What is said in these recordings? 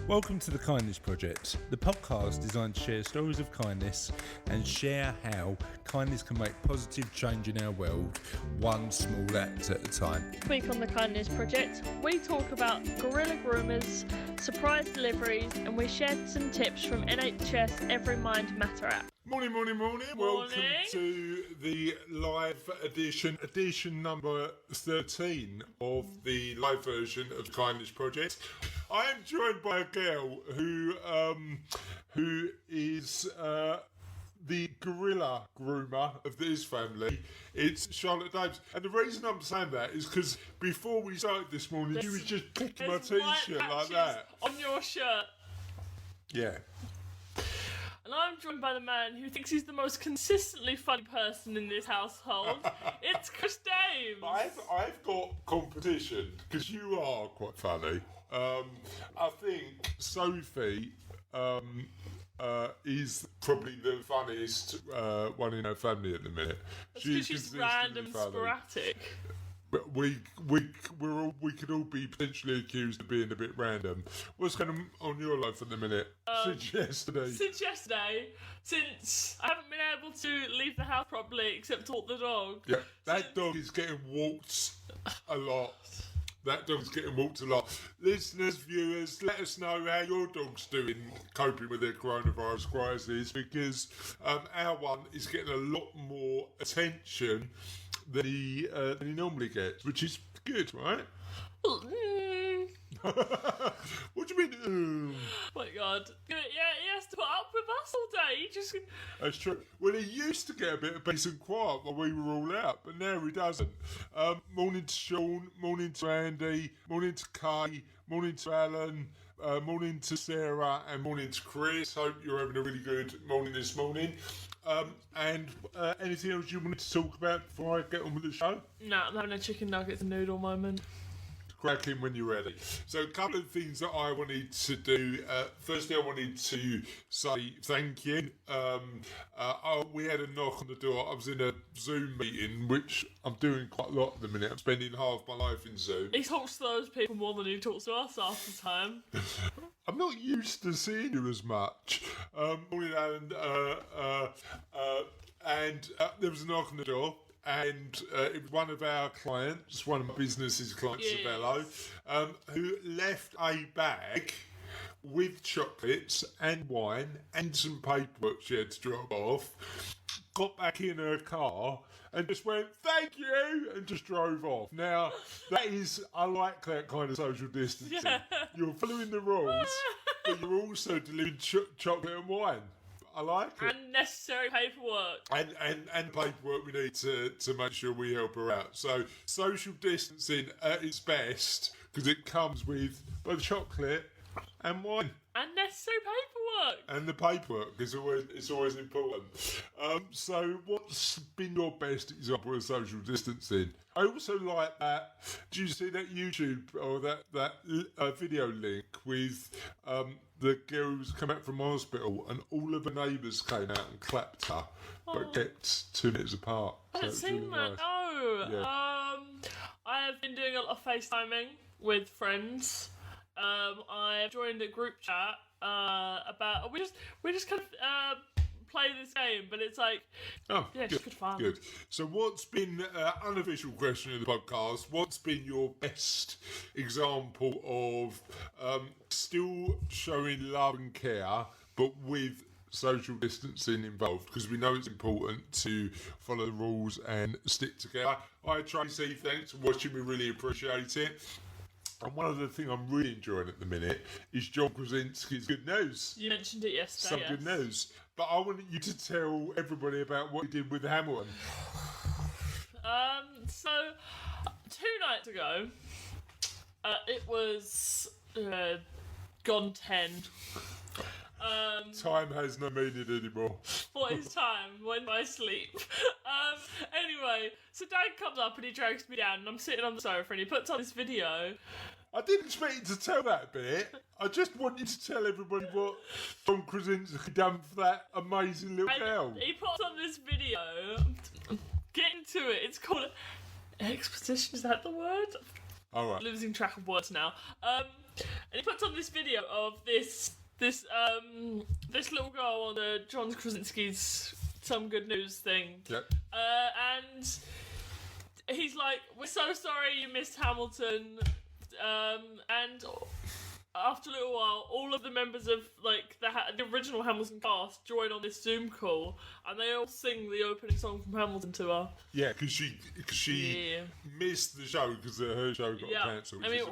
Welcome to the Kindness Project, the podcast designed to share stories of kindness and share how kindness can make positive change in our world, one small act at a time. This week on the Kindness Project, we talk about Gorilla Groomers, surprise deliveries, and we shared some tips from NHS Every Mind Matte app. Morning. Welcome to the live edition number 13 of the live version of the Kindness Project. I am joined by a girl who is the Gorilla Groomer of this family. It's Charlotte Davis. And the reason I'm saying that is because before we started this morning, she was just picking my t-shirt like that. On your shirt. Yeah. And I'm joined by the man who thinks he's the most consistently funny person in this household. It's Chris Dames. I've got competition because you are quite funny. I think Sophie is probably the funniest one in her family at the minute. She's random, sporadic. But we could all be potentially accused of being a bit random. What's going on your life at the minute? Since yesterday. Since I haven't been able to leave the house properly except to walk the dog. Yeah, that dog is getting walked a lot. Listeners, viewers, let us know how your dog's doing coping with the coronavirus crisis, because our one is getting a lot more attention than he normally gets, which is good, right? What do you mean? Oh my God! Yeah, he has to put up with us all day. That's true. Well, he used to get a bit of peace and quiet while we were all out, but now he doesn't. Morning to Sean, morning to Andy, morning to Kay, morning to Alan, morning to Sarah, and morning to Chris. Hope you're having a really good morning this morning. And anything else you wanted to talk about before I get on with the show? No, I'm having a chicken nuggets and noodle moment. Crack in when you're ready. So a couple of things that I wanted to do. Firstly, I wanted to say thank you. We had a knock on the door. I was in a Zoom meeting, which I'm doing quite a lot at the minute. I'm spending half my life in Zoom. He talks to those people more than he talks to us half the time. I'm not used to seeing you as much. Morning, Alan. And there was a knock on the door. And it was one of our clients, one of my business's clients, Sabello, who left a bag with chocolates and wine and some paperwork she had to drop off, got back in her car and just went, "Thank you," and just drove off. Now, I like that kind of social distancing. Yeah. You're following the rules, but you're also delivering chocolate and wine. I like it. And necessary paperwork. And paperwork we need to make sure we help her out. So social distancing at its best, because it comes with both chocolate and wine. And necessary paperwork. And the paperwork is always important. So what's been your best example of social distancing? I also like that. Did you see that YouTube or that video link with the girl who's come out from hospital and all of her neighbours came out and clapped her, but kept 2 minutes apart? I haven't seen that. Nice. No. Yeah. I have been doing a lot of FaceTiming with friends. I've joined a group chat about we just kind of play this game, but it's like just good fun. Good. So what's been unofficial question of the podcast? What's been your best example of still showing love and care, but with social distancing involved? Because we know it's important to follow the rules and stick together. Hi Tracy, thanks for watching. We really appreciate it. And one other thing I'm really enjoying at the minute is John Krasinski's Good News. You mentioned it yesterday. Good news. But I wanted you to tell everybody about what you did with Hamilton. So 2 nights ago, it was gone 10. Time has no meaning anymore. What is time? When do I sleep? Anyway, so Dad comes up and he drags me down and I'm sitting on the sofa and he puts on this video. I didn't expect you to tell that bit. I just want you to tell everybody what John Krasinski done for that amazing little girl. He puts on this video. Get into it. It's called exposition. Is that the word? All right. Losing track of words now. and he puts on this video of this little girl on the John Krasinski's Some Good News thing. Yep. And he's like, "We're so sorry you missed Hamilton." And after a little while, all of the members of like the original Hamilton cast join on this Zoom call, and they all sing the opening song from Hamilton to her. Yeah, because she missed the show because her show got cancelled. I mean,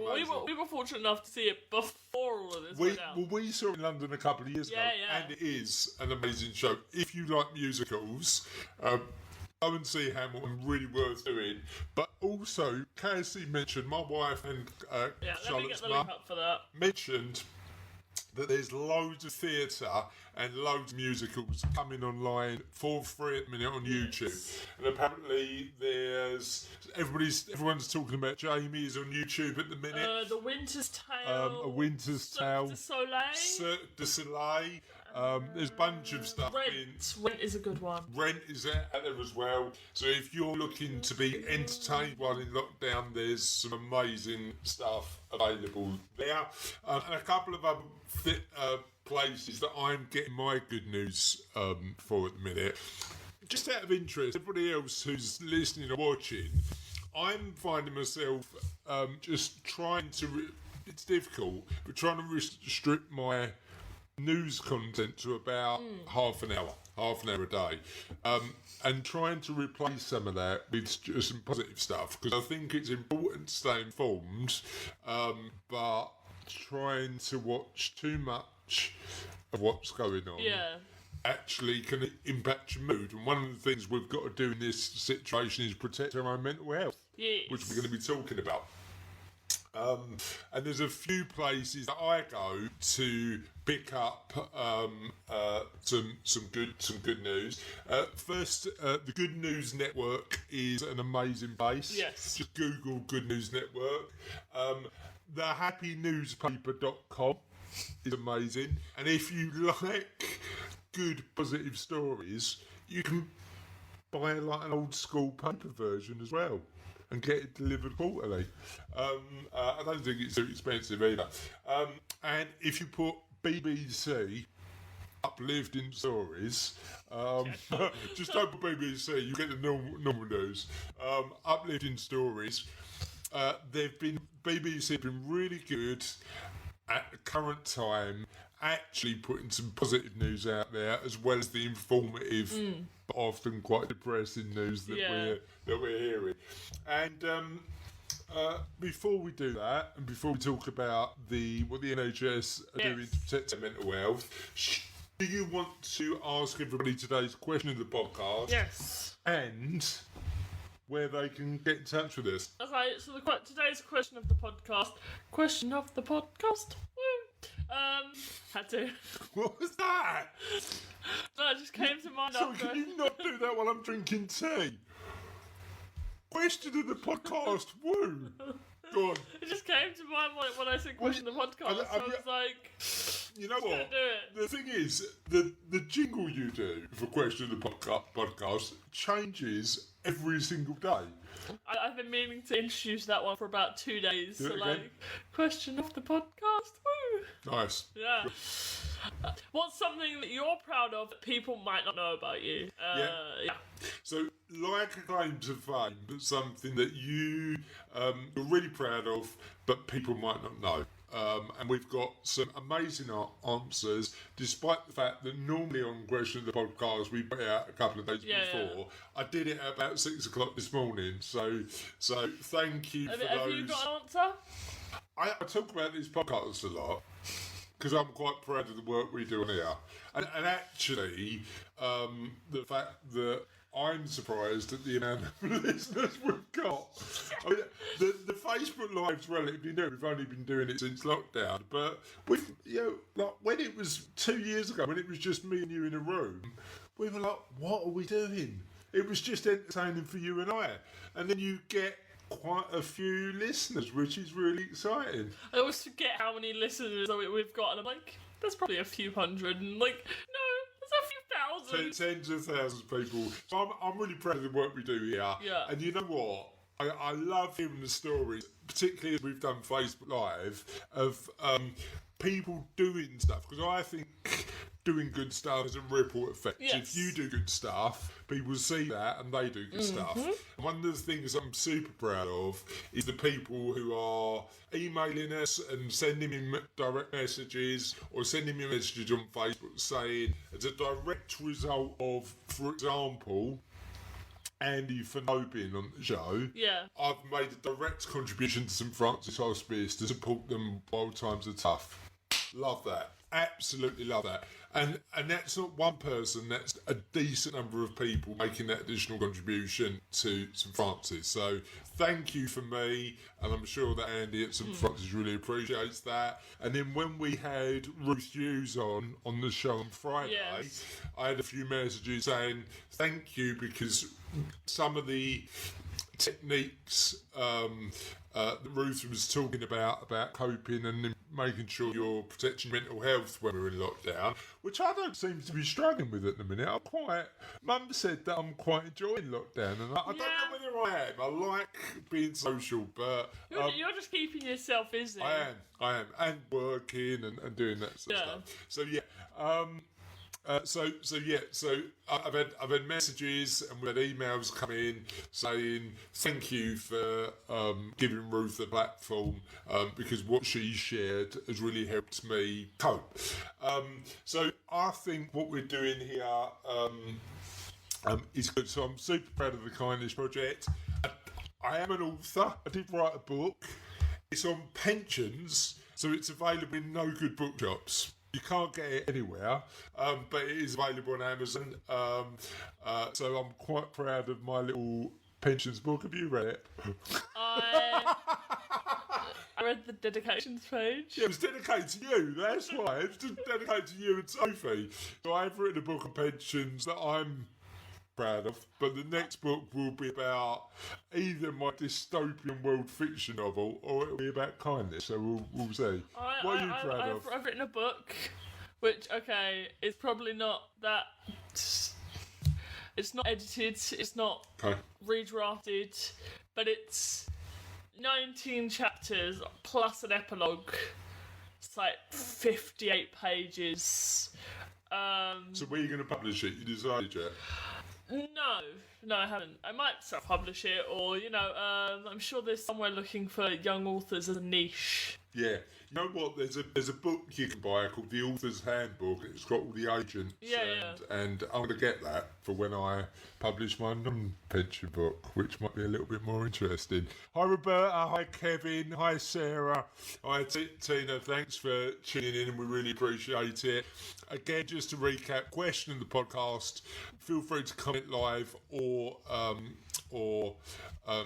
we were fortunate enough to see it before all of this went down. We saw it in London a couple of years ago, and it is an amazing show. If you like musicals, go and see Hamilton, really worth doing. But also, Cassie mentioned, my wife and Charlotte's mum mentioned that there's loads of theatre and loads of musicals coming online for free at the minute on YouTube. And apparently everyone's talking about Jamie is on YouTube at the minute. The Winter's Tale. A Winter's Tale. Cirque du Soleil. There's a bunch of stuff. Rent is a good one. Rent is out there as well. So if you're looking to be entertained while in lockdown, there's some amazing stuff available there. And a couple of other places that I'm getting my good news for at the minute. Just out of interest, everybody else who's listening or watching, I'm finding myself just trying to... it's difficult, but trying to restrict my news content to about half an hour a day, and trying to replace some of that with just some positive stuff, because I think it's important to stay informed, but trying to watch too much of what's going on actually can impact your mood. And one of the things we've got to do in this situation is protect our own mental health, which we're going to be talking about. And there's a few places that I go to pick up some good news. First, the Good News Network is an amazing place. Yes. Just Google Good News Network. TheHappyNewspaper.com is amazing. And if you like good positive stories, you can buy like an old school paper version as well and get it delivered quarterly. I don't think it's too expensive either. And if you put BBC uplifting stories, just don't put BBC, you get the normal news. Uplifting stories. BBC have been really good at the current time, actually putting some positive news out there, as well as the informative, but often quite depressing news that we're hearing. And before we do that, and before we talk about what the NHS are doing to protect their mental health, do you want to ask everybody today's question of the podcast? Yes. And where they can get in touch with us. Okay, so today's question of the podcast. Question of the podcast? Woo! Had to. What was that? No, it just came to mind So after. can you not do that while I'm drinking tea? Question of the podcast, woo! Go on. It just came to mind when I said question of the podcast. I was like, you know what? Do it. The thing is, the jingle you do for question of the podcast changes every single day. I've been meaning to introduce that one for about 2 days. Do it So again. like, question of the podcast, woo! Nice. Yeah. What's something that you're proud of that people might not know about you? Yeah. So, like a claim to fame, but something that you're really proud of, but people might not know. And we've got some amazing answers, despite the fact that normally on Question of the Podcast we put it out a couple of days before. Yeah. I did it at about 6 o'clock this morning, so thank you for those. Have you got an answer? I talk about these podcasts a lot, because I'm quite proud of the work we do on here. And actually, the fact that I'm surprised at the amount of listeners we've got. I mean, the Facebook Live's relatively new. We've only been doing it since lockdown. But we've, like when it was 2 years ago, when it was just me and you in a room, we were like, what are we doing? It was just entertaining for you and I. And then you get quite a few listeners, which is really exciting. I always forget how many listeners we've got, and I'm like, there's probably a few hundred, and like, no, there's a few thousand. Tens of thousands of people. So I'm really proud of the work we do here. Yeah. And you know what? I love hearing the stories, particularly as we've done Facebook Live, of people doing stuff, because I think doing good stuff has a ripple effect. Yes. If you do good stuff, people see that and they do good stuff. And one of the things I'm super proud of is the people who are emailing us and sending me direct messages or sending me a message on Facebook saying, as a direct result of, for example, Andy for no being on the show, I've made a direct contribution to St Francis Hospice to support them while times are tough. Love that. Absolutely love that. And that's not one person, that's a decent number of people making that additional contribution to St Francis. So thank you for me, and I'm sure that Andy at St Francis really appreciates that. And then when we had Ruth Hughes on the show on Friday, I had a few messages saying thank you, because some of the techniques that Ruth was talking about coping and making sure you're protecting mental health when we're in lockdown, which I don't seem to be struggling with at the minute. Mum said that I'm quite enjoying lockdown, and I don't know whether I am. I like being social, but you're just keeping yourself busy. I am, and working and doing that sort of stuff. So So I've had messages and we've had emails come in saying thank you for giving Ruth a platform, because what she shared has really helped me cope. So I think what we're doing here is good. So I'm super proud of the Kindness Project. I am an author. I did write a book. It's on pensions, so it's available in no good bookshops. You can't get it anywhere, but it is available on Amazon. So I'm quite proud of my little pensions book. Have you read it? I read the dedications page. Yeah, it was dedicated to you, that's why. It was just dedicated to you and Sophie. So I've written a book on pensions that I'm proud of, but the next book will be about either my dystopian world fiction novel or it'll be about kindness, so we'll see. What are you proud of? I've written a book which, is probably not that, it's not edited, it's not redrafted, but it's 19 chapters plus an epilogue. It's like 58 pages. So where are you going to publish it? You decided yet? No, I haven't. I might self-publish it, or, I'm sure there's somewhere looking for young authors as a niche. Yeah. You know what? There's a book you can buy called The Author's Handbook. It's got all the agents. And I'm going to get that for when I publish my non-pension book, which might be a little bit more interesting. Hi, Roberta. Hi, Kevin. Hi, Sarah. Hi, Tina. Thanks for tuning in, and we really appreciate it. Again, just to recap, question of the podcast, feel free to comment live or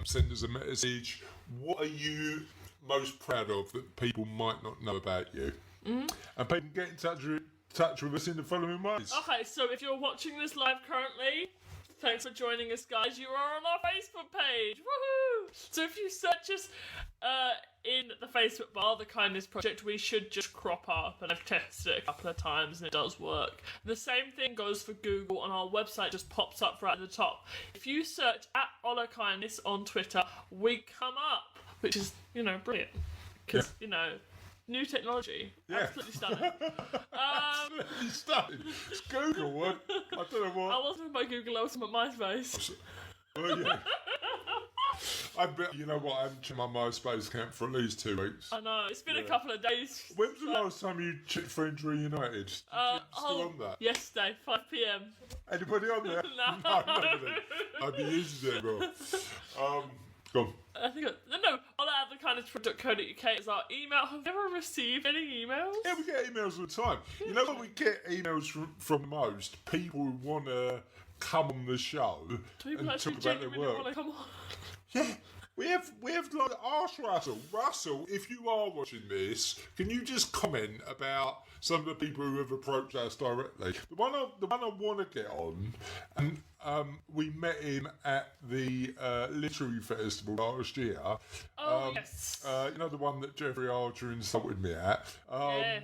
send us a message. What are you most proud of that people might not know about you? And people can get in touch with us in the following ways. Okay, so if you're watching this live currently, thanks for joining us, guys. You are on our Facebook page. Woohoo! So if you search us in the Facebook bar, The Kindness Project, we should just crop up, and I've tested it a couple of times and it does work. The same thing goes for Google, and our website just pops up right at the top. If you search at Ola Kindness on Twitter, we come up, which is, brilliant. Because, new technology. Yeah. Absolutely stunning. Absolutely stunning. It's Google one. I don't know what. I wasn't by Google, I was on MySpace. Oh, yeah. I bet, you know what, I haven't checked my MySpace account for at least 2 weeks. I know, it's been a couple of days. When was the last time you checked Friends Reunited? Still on that? Yesterday, 5 p.m. Anybody on there? No. Nobody. I'd be using it, bro. Go on. I think I'll add the kindnessproject.co.uk is our email. Have you ever received any emails? Yeah, we get emails all the time. You know what we get emails from most? People who want to come on the show and talk about their work. Want to come on. Yeah, we have like, ask Russell. Russell, if you are watching this, can you just comment about some of the people who have approached us directly? The one I want to get on, and we met him at the literary festival last year. Yes. You know, the one that Jeffrey Archer insulted me at. Yes.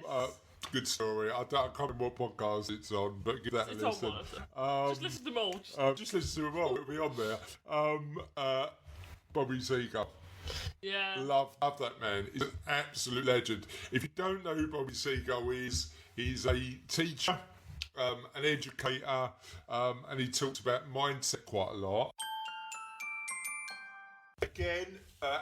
Good story. I can't remember what podcast it's on, but give that a listen. Just listen to them all. Just listen to them all. It'll be on there. Bobby Seagull. Yeah. Love that man. He's an absolute legend. If you don't know who Bobby Seagull is, he's a teacher, an educator, and he talks about mindset quite a lot. Again,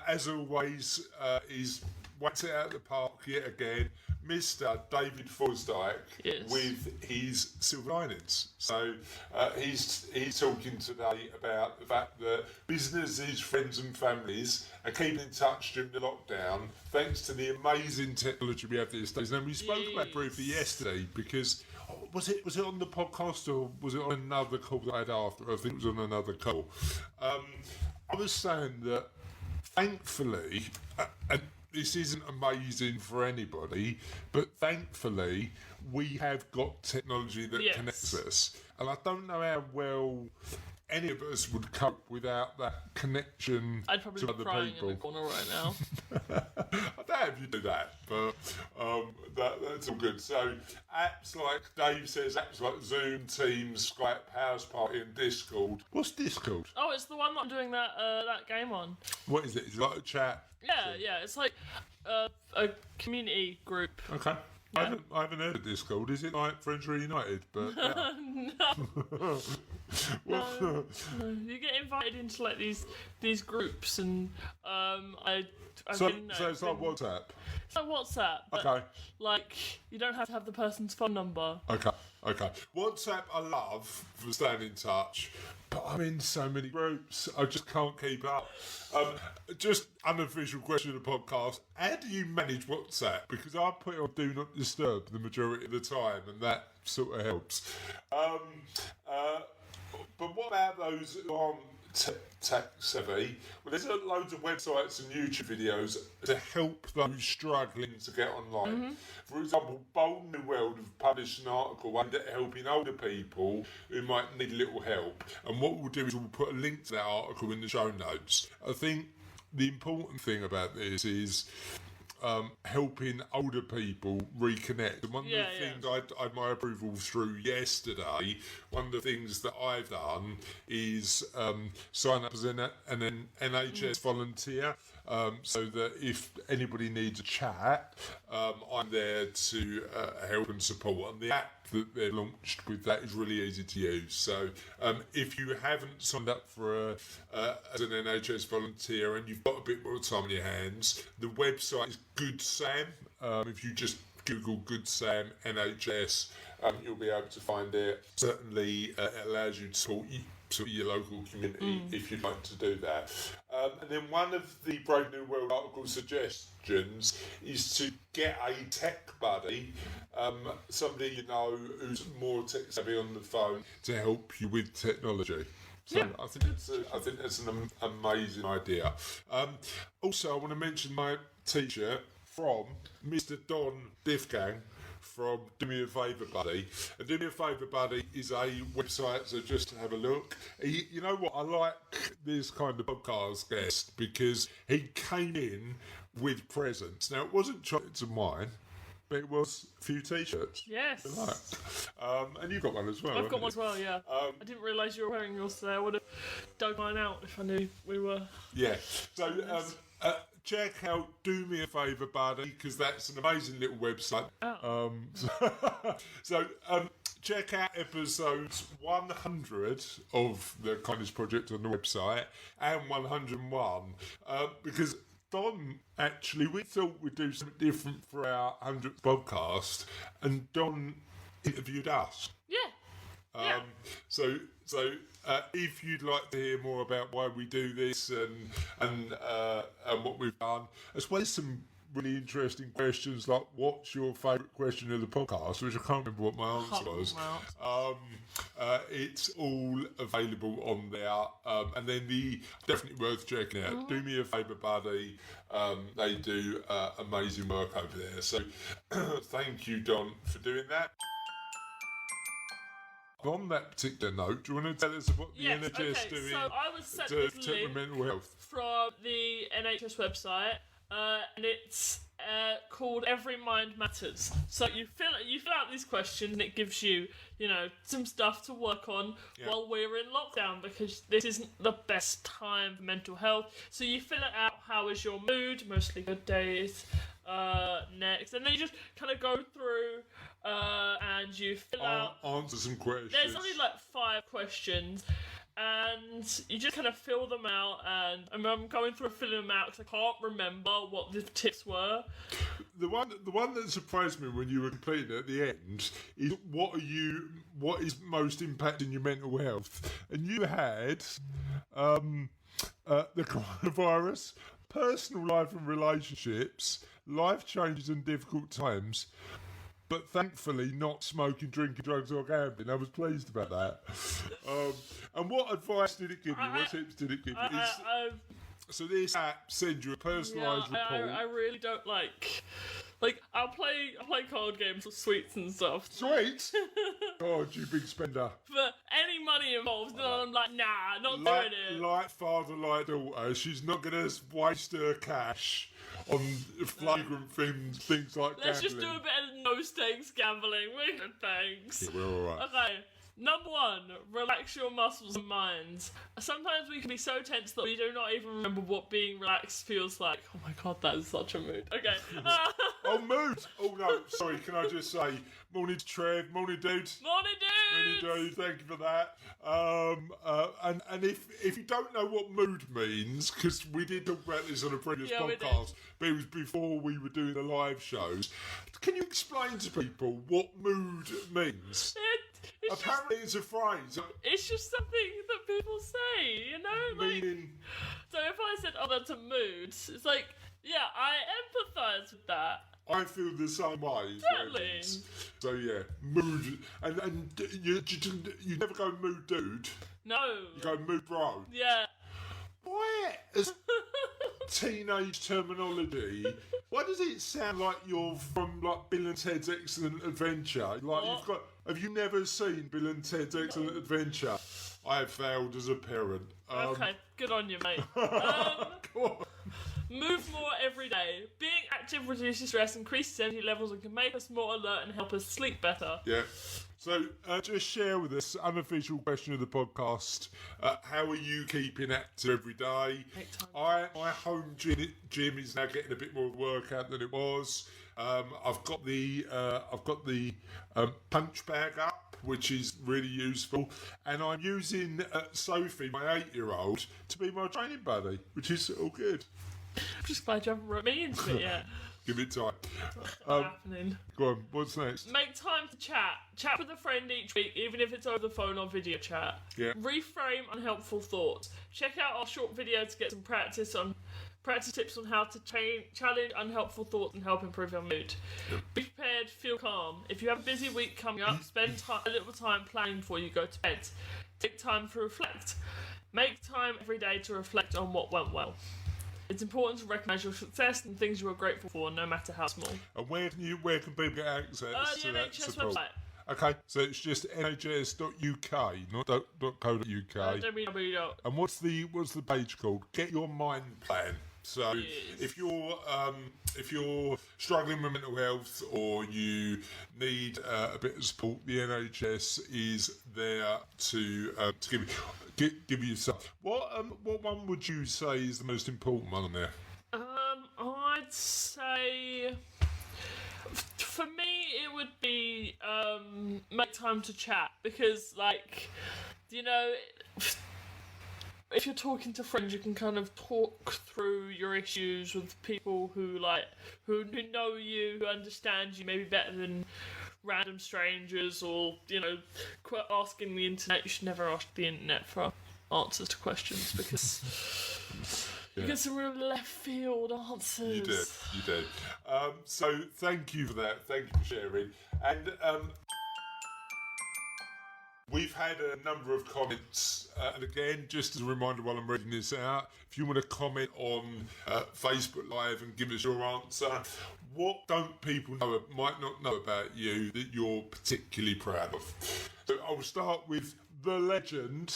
as always, he's whacked it out of the park yet again. Mr. David Forsdyke with his silver linings. So he's talking today about the fact that businesses, friends and families are keeping in touch during the lockdown thanks to the amazing technology we have these days. And we spoke about briefly yesterday because was it on the podcast or was it on another call that I had after? I think it was on another call. I was saying that thankfully, and this isn't amazing for anybody, but thankfully we have got technology that connects us. And I don't know how well any of us would cope without that connection I'd probably to be other crying people. in the corner right now. I doubt if you do that, but that's all good. So apps like Dave says, apps like Zoom, Teams, Skype, House Party and Discord. What's Discord? Oh, it's the one that I'm doing that game on. What is it? Is it like a chat? Yeah, it's like a community group. Okay. Yeah. I haven't heard of Discord. Is it like Friends Reunited? But yeah. No. You get invited into like these groups, and so it's like WhatsApp. It's like WhatsApp. But Okay. Like you don't have to have the person's phone number. Okay. WhatsApp I love for staying in touch, but I'm in so many groups, I just can't keep up. Just unofficial question of the podcast: how do you manage WhatsApp? Because I put it on Do Not Disturb the majority of the time, and that sort of helps. But what about those who aren't tech savvy? Well, there's loads of websites and YouTube videos to help those struggling to get online. Mm-hmm. For example, Bold New World have published an article aimed at helping older people who might need a little help. And what we'll do is we'll put a link to that article in the show notes. I think the important thing about this is helping older people reconnect. And one of the things I had my approval through yesterday, one of the things that I've done is sign up as an NHS volunteer, so that if anybody needs a chat, I'm there to help and support. And the app that they're launched with that is really easy to use. So if you haven't signed up for as an NHS volunteer and you've got a bit more time on your hands, the website is Good Sam. If you just Google Good Sam NHS, you'll be able to find it. Certainly it allows you to support your local community if you'd like to do that. And then one of the Brave New World article suggestions is to get a tech buddy, somebody you know who's more tech savvy on the phone to help you with technology. So I think that's an amazing idea. Also, I want to mention my T-shirt from Mr. Don Diffgang from Do Me a Favour Buddy. And Do Me a Favour Buddy is a website, so just to have a look. You know what, I like this kind of podcast guest because he came in with presents. Now, it wasn't chocolates and wine, but it was a few T-shirts. Yes. And you've got one as well. I've got one as well, yeah. I didn't realise you were wearing yours today. I would have dug mine out if I knew we were. Yeah. So check out Do Me a Favour Buddy, because that's an amazing little website. So check out episodes 100 of the Kindness Project on the website and 101, because Don, actually, we thought we'd do something different for our 100th podcast, and Don interviewed us. Yeah. So if you'd like to hear more about why we do this and what we've done, as well as some really interesting questions like what's your favourite question of the podcast, which I can't remember what my answer was. It's all available on there, and then definitely worth checking out. Do Me a Favour Buddy. They do amazing work over there. So thank you, Don, for doing that. On that particular note, do you want to tell us what the NHS doing so I was sent this link mental health from the NHS website, and it's called Every Mind Matters. So you fill out these questions, and it gives you, some stuff to work on while we're in lockdown, because this isn't the best time for mental health. So you fill it out. How is your mood? Mostly good days. Next, and then you just kind of go through and you fill out. Answer some questions. There's only like 5 questions. And you just kind of fill them out, and I'm going through filling them out because I can't remember what the tips were. The one that surprised me when you were completing it at the end is what is most impacting your mental health, and you had the coronavirus, personal life and relationships, life changes and difficult times. But thankfully, not smoking, drinking, drugs, or gambling. I was pleased about that. And what advice did it give you? What tips did it give you? So this app sends you a personalised report. I really don't like. I'll play card games with sweets and stuff. Sweets? God, you big spender. But any money involved, and I'm like, nah, not doing it. Like father, like daughter. She's not going to waste her cash on flagrant things like Let's gambling. just do a bit of no-stakes gambling. We're good, thanks. Yeah, we're all right. Okay. Number 1, relax your muscles and minds. Sometimes we can be so tense that we do not even remember what being relaxed feels like. Oh my god, that is such a mood. Okay. Oh, mood! Oh no, sorry, can I just say, morning to Trev, morning dude. Morning, dude! Morning dude, thank you for that. And if you don't know what mood means, because we did talk about this on a previous podcast, but it was before we were doing the live shows, can you explain to people what mood means? Apparently it's a phrase. It's just something that people say, Meaning... So if I said, oh, that's a mood, it's like, yeah, I empathise with that. I feel the same way. Exactly. So yeah, mood. And you never go mood dude. No. You go mood bro. Yeah. Why, as teenage terminology, why does it sound like you're from like Bill and Ted's Excellent Adventure? Have you never seen Bill and Ted's Excellent Adventure? I have failed as a parent. Okay, good on you, mate. Move more every day. Being active reduces stress, increases energy levels, and can make us more alert and help us sleep better. Yeah. So, just share with us, unofficial question of the podcast, how are you keeping active every day? My home gym is now getting a bit more workout than it was. I've got the punch bag up, which is really useful, and I'm using Sophie, my 8-year-old, to be my training buddy, which is all good. I'm just glad you haven't wrote me into it yet. Give it time. What's happening? Go on, what's next? Make time to chat. Chat with a friend each week, even if it's over the phone or video chat. Yeah. Reframe unhelpful thoughts. Check out our short video to get some practice tips on how to challenge unhelpful thoughts and help improve your mood. Yep. Be prepared, feel calm. If you have a busy week coming up, spend a little time planning before you go to bed. Take time to reflect. Make time every day to reflect on what went well. It's important to recognise your success and things you are grateful for, no matter how small. And where can people get access to the that NHS support? website. Okay, so it's just nhs.uk, not .co.uk. www. And what's the page called? Get Your Mind Plan. So if you're struggling with mental health or you need a bit of support, the NHS is there to give you some. What one would you say is the most important one on there? I'd say for me it would be make time to chat, because if you're talking to friends, you can kind of talk through your issues with people who know you, who understand you maybe better than random strangers, or asking the internet. You should never ask the internet for answers to questions, because you get some real left field answers. You did. So thank you for that. Thank you for sharing. And we've had a number of comments, and again, just as a reminder while I'm reading this out, if you want to comment on Facebook Live and give us your answer, what don't people might not know about you that you're particularly proud of? So I'll start with the legend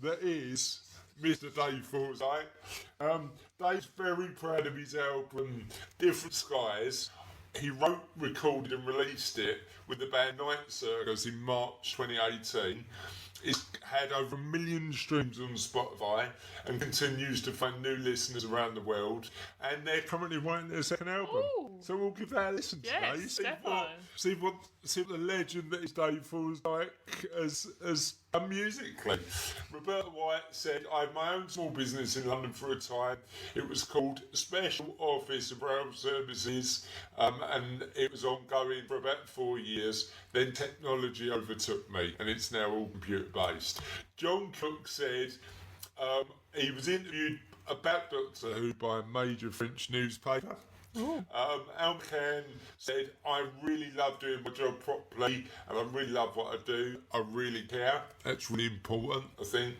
that is Mr. Dave Forsdyke. Dave's very proud of his album Different Skies. He wrote, recorded and released it with the band Night Circus in March 2018. It's had over 1 million streams on Spotify and continues to find new listeners around the world. And they're currently writing their second album. Ooh. So we'll give that a listen today. See what the legend that is Dave Forsdyke has done musically. Roberta White said, I had my own small business in London for a time. It was called Special Office of Rail Services, and it was ongoing for about 4 years. Then technology overtook me, and it's now all computer-based. John Cook said he was interviewed about Doctor Who by a major French newspaper. Al McCann said, I really love doing my job properly and I really love what I do. I really care. That's really important, I think.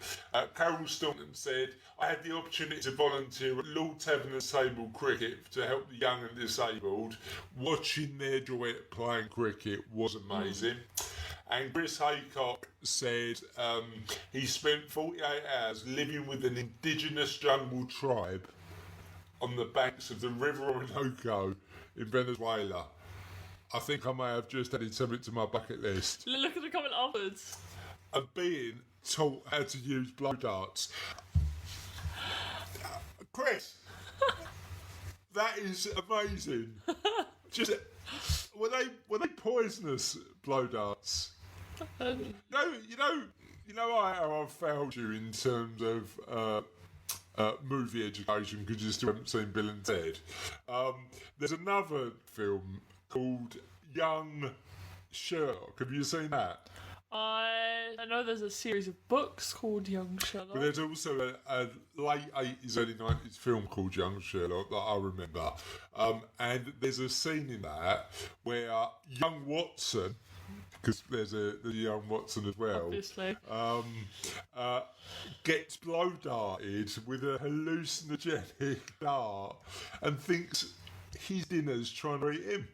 Carol Staunton said, I had the opportunity to volunteer at Lord Taverner's table cricket to help the young and disabled. Watching their joy at playing cricket was amazing. And Chris Haycock said he spent 48 hours living with an indigenous jungle tribe on the banks of the River Orinoco in Venezuela. I think I may have just added something to my bucket list. Look at the comment afterwards. And being taught how to use blow darts. Chris, that is amazing. Just were they poisonous blow darts? No, you know how I've failed you in terms of movie education because you still haven't seen Bill and Ted. There's another film called Young Sherlock. Have you seen that? I know there's a series of books called Young Sherlock. But there's also a late 80s, early 90s film called Young Sherlock that I remember. And there's a scene in that where young Watson, because there's a young Watson as well, obviously, gets blow darted with a hallucinogenic dart and thinks his dinner's trying to eat him.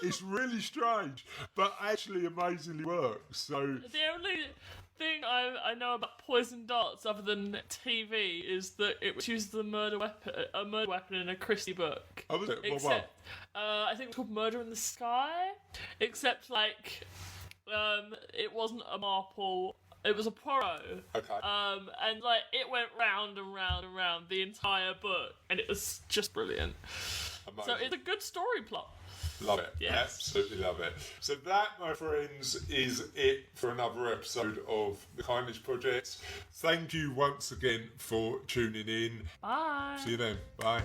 It's really strange, but actually amazingly works. So the only thing I know about poison darts, other than TV, is that it was used as a murder weapon in a Christie book. Oh, was it? Except, I think it was called Murder in the Sky. Except, like, it wasn't a marple. It was a Poirot. Okay. And like it went round and round and round the entire book, and it was just brilliant. Amazing. So it's a good story plot. Love it. Yes. Absolutely love it. So that, my friends, is it for another episode of The Kindness Project. Thank you once again for tuning in. Bye. See you then. Bye.